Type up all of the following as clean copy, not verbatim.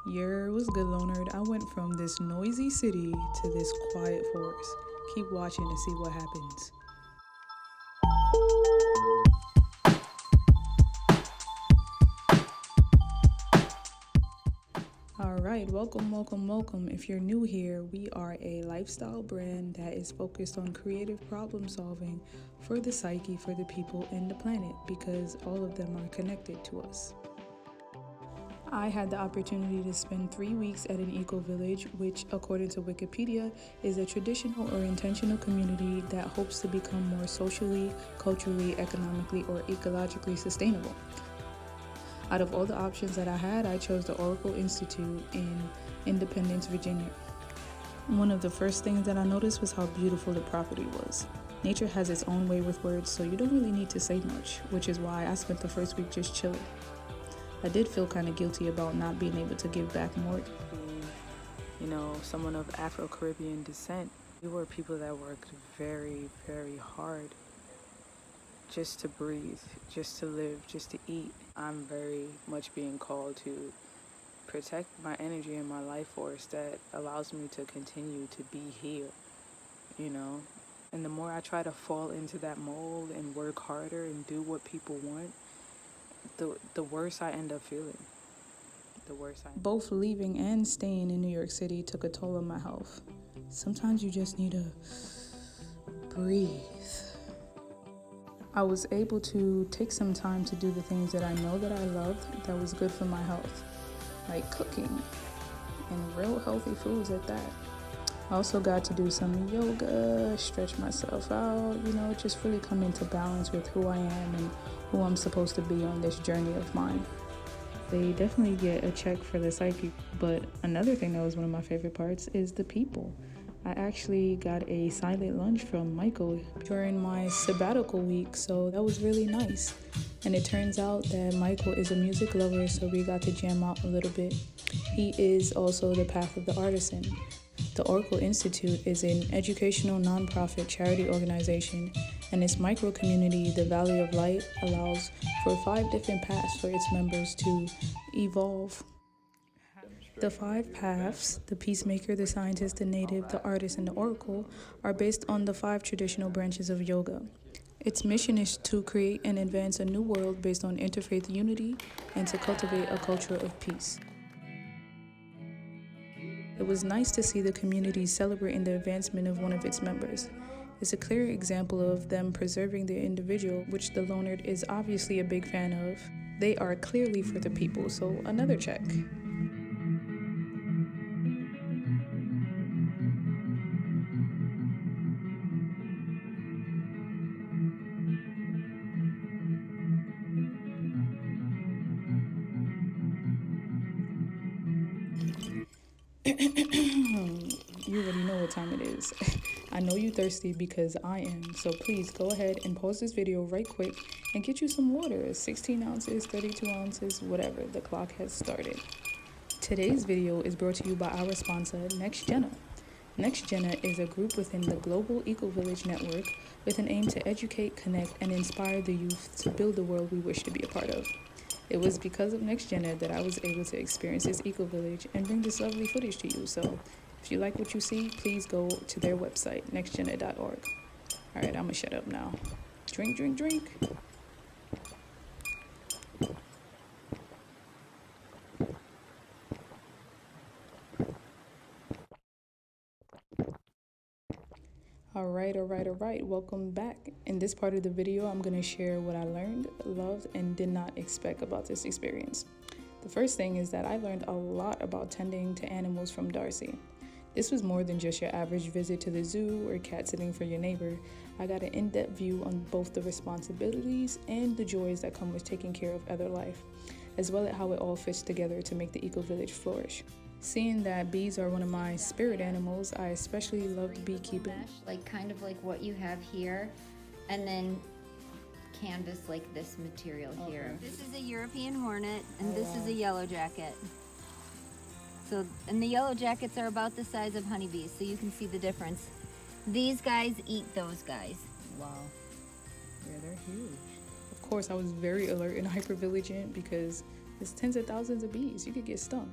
Was good, Lonerd. I went from this noisy city to this quiet forest. Keep watching to see what happens. Alright, welcome. If you're new here, we are a lifestyle brand that is focused on creative problem solving for the psyche, for the people, and the planet, because all of them are connected to us. I had the opportunity to spend 3 weeks at an eco-village, which, according to Wikipedia, is a traditional or intentional community that hopes to become more socially, culturally, economically, or ecologically sustainable. Out of all the options that I had, I chose the Oracle Institute in Independence, Virginia. One of the first things that I noticed was how beautiful the property was. Nature has its own way with words, so you don't really need to say much, which is why I spent the first week just chilling. I did feel kind of guilty about not being able to give back more. Being, someone of Afro-Caribbean descent, we were people that worked very, very hard just to breathe, just to live, just to eat. I'm very much being called to protect my energy and my life force that allows me to continue to be here, And the more I try to fall into that mold and work harder and do what people want, the worse I end up feeling. Both leaving and staying in New York City took a toll on my health. Sometimes you just need to breathe. I was able to take some time to do the things that I know that I loved that was good for my health, like cooking and real healthy foods at that. I also got to do some yoga, stretch myself out, just really come into balance with who I am and who I'm supposed to be on this journey of mine. They definitely get a check for the psyche, but another thing that was one of my favorite parts is the people. I actually got a silent lunch from Nico during my sabbatical week, so that was really nice. And it turns out that Michael is a music lover, so we got to jam out a little bit. He is also the path of the artisan. The Oracle Institute is an educational nonprofit charity organization, and its micro-community, the Valley of Light, allows for 5 different paths for its members to evolve. The 5 paths, the peacemaker, the scientist, the native, the artist, and the oracle, are based on the 5 traditional branches of yoga. Its mission is to create and advance a new world based on interfaith unity and to cultivate a culture of peace. It was nice to see the community celebrating the advancement of one of its members. It's a clear example of them preserving their individual, which the Lonerd is obviously a big fan of. They are clearly for the people, so another check. You already know what time it is. I know you thirsty because I am, so please go ahead and pause this video right quick and get you some water. 16 ounces, 32 ounces, whatever, the clock has started. Today's video is brought to you by our sponsor, Next GENNA. Next GENNA is a group within the Global Eco-Village Network with an aim to educate, connect, and inspire the youth to build the world we wish to be a part of. It was because of Next GENNA that I was able to experience this eco-village and bring this lovely footage to you. So if you like what you see, please go to their website, nextgenna.org. All right, I'm gonna shut up now. Drink. All right. Welcome back. In this part of the video, I'm going to share what I learned, loved, and did not expect about this experience. The first thing is that I learned a lot about tending to animals from Darcy. This was more than just your average visit to the zoo or cat sitting for your neighbor. I got an in-depth view on both the responsibilities and the joys that come with taking care of other life, as well as how it all fits together to make the eco-village flourish. Seeing that bees are one of my spirit animals, I especially loved beekeeping. Kind of like what you have here, and then canvas like this material here. This is a European hornet, and this is a yellow jacket. And the yellow jackets are about the size of honeybees, so you can see the difference. These guys eat those guys. Wow. Yeah, they're huge. Of course, I was very alert and hyper-vigilant because there's tens of thousands of bees. You could get stung.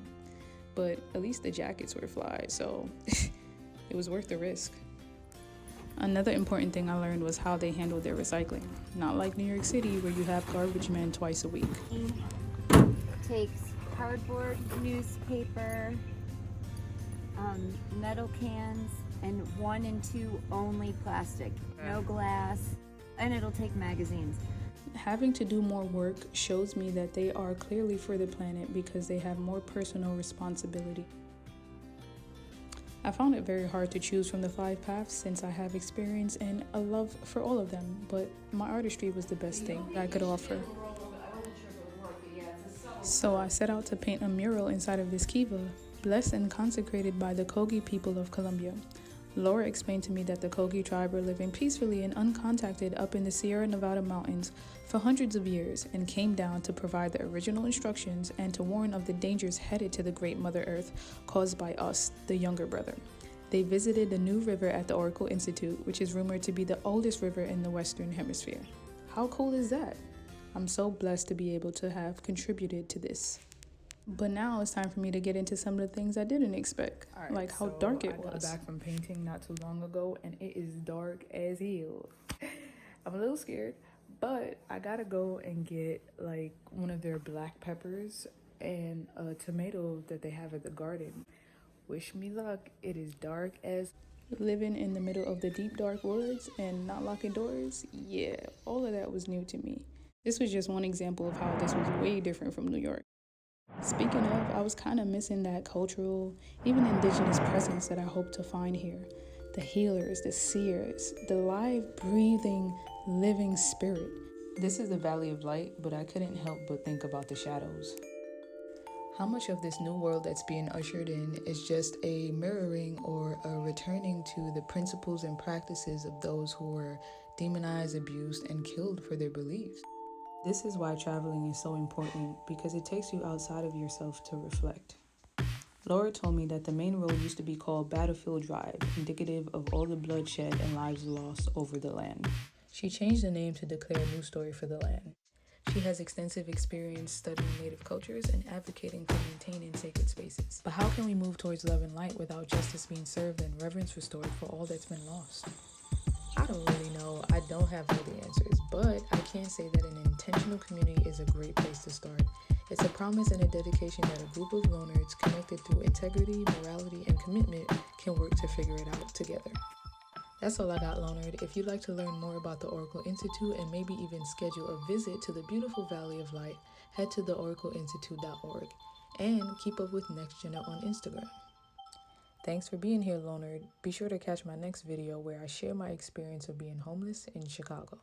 but at least the jackets were fly, so it was worth the risk. Another important thing I learned was how they handle their recycling. Not like New York City, where you have garbage men twice a week. Takes cardboard, newspaper, metal cans, and 1 and 2 only plastic. No glass, and it'll take magazines. Having to do more work shows me that they are clearly for the planet because they have more personal responsibility. I found it very hard to choose from the 5 paths since I have experience and a love for all of them, but my artistry was the best thing I could offer. So I set out to paint a mural inside of this kiva, blessed and consecrated by the Kogi people of Colombia. Laura explained to me that the Kogi tribe were living peacefully and uncontacted up in the Sierra Nevada mountains for hundreds of years and came down to provide the original instructions and to warn of the dangers headed to the Great Mother Earth caused by us, the younger brother. They visited the new river at the Oracle Institute, which is rumored to be the oldest river in the Western Hemisphere. How cool is that? I'm so blessed to be able to have contributed to this. But now it's time for me to get into some of the things I didn't expect, like how dark it was. I got back from painting not too long ago, and it is dark as hell. I'm a little scared, but I gotta go and get like one of their black peppers and a tomato that they have at the garden. Wish me luck. It is dark as... Living in the middle of the deep dark woods and not locking doors, yeah, all of that was new to me. This was just one example of how this was way different from New York. Speaking of, I was kind of missing that cultural, even indigenous presence that I hope to find here. The healers, the seers, the live, breathing, living spirit. This is the Valley of Light, but I couldn't help but think about the shadows. How much of this new world that's being ushered in is just a mirroring or a returning to the principles and practices of those who were demonized, abused, and killed for their beliefs? This is why traveling is so important, because it takes you outside of yourself to reflect. Laura told me that the main road used to be called Battlefield Drive, indicative of all the bloodshed and lives lost over the land. She changed the name to declare a new story for the land. She has extensive experience studying native cultures and advocating for maintaining sacred spaces. But how can we move towards love and light without justice being served and reverence restored for all that's been lost? I don't really know. I don't have all the answers, but I can say that an intentional community is a great place to start. It's a promise and a dedication that a group of Lonerds connected through integrity, morality, and commitment can work to figure it out together. That's all I got, Lonerd. If you'd like to learn more about the Oracle Institute and maybe even schedule a visit to the beautiful Valley of Light, head to theoracleinstitute.org and keep up with Next GENNA on Instagram. Thanks for being here, Lonerd. Be sure to catch my next video where I share my experience of being homeless in Chicago.